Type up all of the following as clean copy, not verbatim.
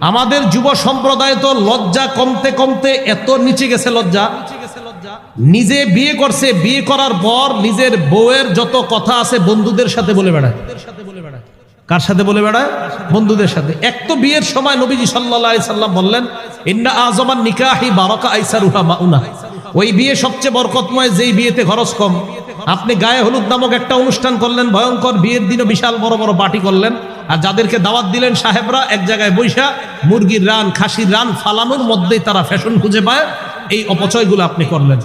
আমাদের যুব সম্প্রদায় তো লজ্জা কমতে কমতে এত নিচে গেছে, লজ্জা নিজে বিয়ে করছে, বিয়ে করার পর নিজের বউয়ের যত কথা আছে বন্ধুদের সাথে বলে বেড়ায়। কার সাথে বলে বেড়ায়? বন্ধুদের সাথে। এক তো বিয়ের সময় নবীজি সাল্লাল্লাহু আলাইহি সাল্লাম বললেন, ইন্না আযমান নিকাহি বারাকা আইসারুহা মাউনা, ওই বিয়ে সবচেয়ে বরকতময় যেই বিয়েতে খরচ কম। আপনি গায়ে হলুদ নামক একটা অনুষ্ঠান করলেন, ভয়ঙ্কর, বিয়ের দিনও বিশাল বড় বড় পার্টি করলেন, আর যাদেরকে দাওয়াত দিলেন সাহেবরা এক জায়গায় বৈশা মুরগির রান, খাসির রান ফালানোর মধ্যেই তারা ফ্যাশন খুঁজে পায়, এই অপচয়গুলো আপনি করলেন।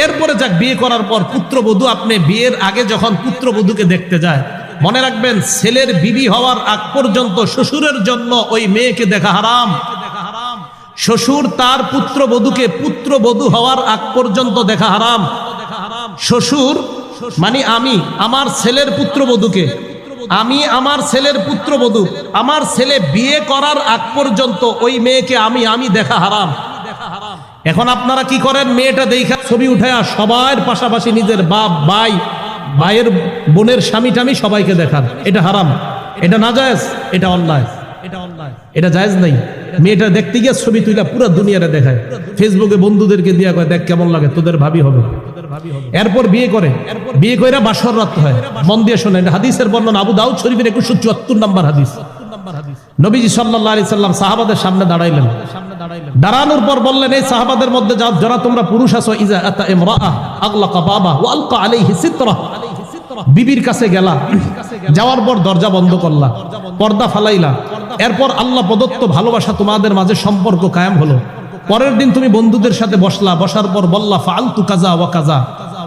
এরপরে যাক বিয়ে করার পর পুত্রবধূ, আপনি বিয়ের আগে যখন পুত্রবধূকে দেখতে যায়, মনে রাখবেন ছেলের বিবি হওয়ার আগ পর্যন্ত শ্বশুরের জন্য ওই মেয়েকে দেখা হারাম। শ্বশুর তার পুত্রবধূকে পুত্রবধূ হওয়ার আগ পর্যন্ত দেখা হারাম। শ্বশুর মানে আমি আমার ছেলের পুত্রবধূকে, আমি আমার ছেলের পুত্রবধূ, আমার ছেলে বিয়ে করার আগ পর্যন্ত ওই মেয়েকে আমি দেখা হারাম। এখন আপনারা কি করেন? মেয়েটা দেখা ছবি উঠায়া সবার পাশাপাশি নিজের বাপ, ভাই, ভাইয়ের বোনের স্বামী টামি সবাইকে দেখান। এটা হারাম, এটা নাজায়েজ, এটা অন্যায়, এটা জায়েজ নাই। মেয়েটা দেখতে গিয়ে ছবি তুইলা পুরো দুনিয়ারে দেখায়, ফেসবুকে বন্ধুদেরকে দিয়া কয় দেখ কেমন লাগে, তোদের ভাবি হবে। এরপর বিয়ে করে, বিয়ে কইরা বাসর রাত হয়। মন দিয়ে শোনেন, হাদিসের বর্ণনা আবু দাউদ শরীফের 2174 নম্বর হাদিস। নবীজি সাল্লাল্লাহু আলাইহি সাল্লাম সাহাবাদের সামনে দাঁড়াইলেন, দাঁড়ানোর পর বললেন, এই সাহাবাদের মধ্যে যারা তোমরা পুরুষ আছো, ইজা আতা ইমরাআ আগলাকা বাবা ওয়া আলকা আলাইহি সিতরা, বিবির কাছে গেলা, যাওয়ার পর দরজা বন্ধ করলা, পর্দা ফালাইলা, এরপর আল্লাহ প্রদত্ত ভালোবাসা তোমাদের মাঝে সম্পর্ক কায়েম হলো। পরের দিন তুমি বন্ধুদের সাথে বসলা, বসার পর বললা ফাআলতু কাজা ওয়া কাজা,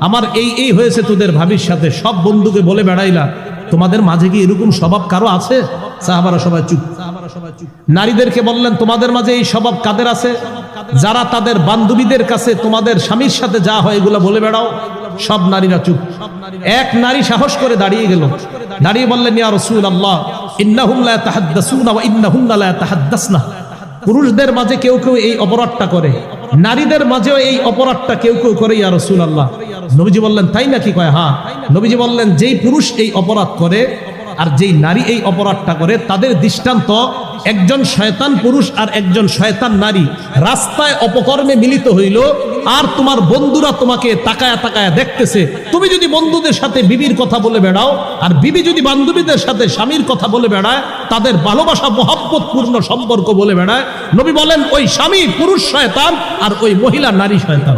আমার এই হয়েছে তোদের ভাবির সাথে, সব বন্ধুকে বলে বেড়াইলা। তোমাদের মাঝে কি এরকম স্বভাব কারো আছে? সাহাবারা সবাই চুপ। নারীদেরকে বললেন, তোমাদের মাঝে এই স্বভাব কাদের আছে? যারা তাদের বান্ধবীদের কাছে তোমাদের স্বামীর সাথে যা হয় এগুলা বলে বেড়াও। সব নারীরা চুপ। এক নারী সাহস করে দাঁড়িয়ে গেল, দাঁড়িয়ে বললেন, ইয়া রাসূলুল্লাহ ইন্নাহুম লা ইয়াতাহাদ্দাসুনা ওয়া ইন্নাহুন্না লা ইয়াতাহাদ্দাসনা, পুরুষদের মাঝে কেউ কেউ এই অপরাধটা করে, নারীদের মাঝেও এই অপরাধটা কেউ কেউ করে, ইয়া রাসূলুল্লাহ। নবীজি বললেন, তাই নাকি? কয় হ্যাঁ। নবীজি বললেন, যেই পুরুষ এই অপরাধ করে আর যেই নারী এই অপরাধটা করে, তাদের দৃষ্টান্ত একজন শয়তান পুরুষ আর একজন শয়তান নারী রাস্তায় অপকর্মে মিলিত হইল, আর তোমার বন্ধুরা তোমাকে তাকায়া তাকায়া দেখতেছে। তুমি যদি বন্ধুদের সাথে বিবির কথা বলে বেড়াও, আর বিবি যদি বান্ধবীদের সাথে স্বামীর কথা বলে বেড়ায়, তাদের ভালোবাসা মহব্বত পূর্ণ সম্পর্ক বলে বেড়ায়, নবী বলেন ওই স্বামী পুরুষ শয়তান আর ওই মহিলা নারী শয়তান।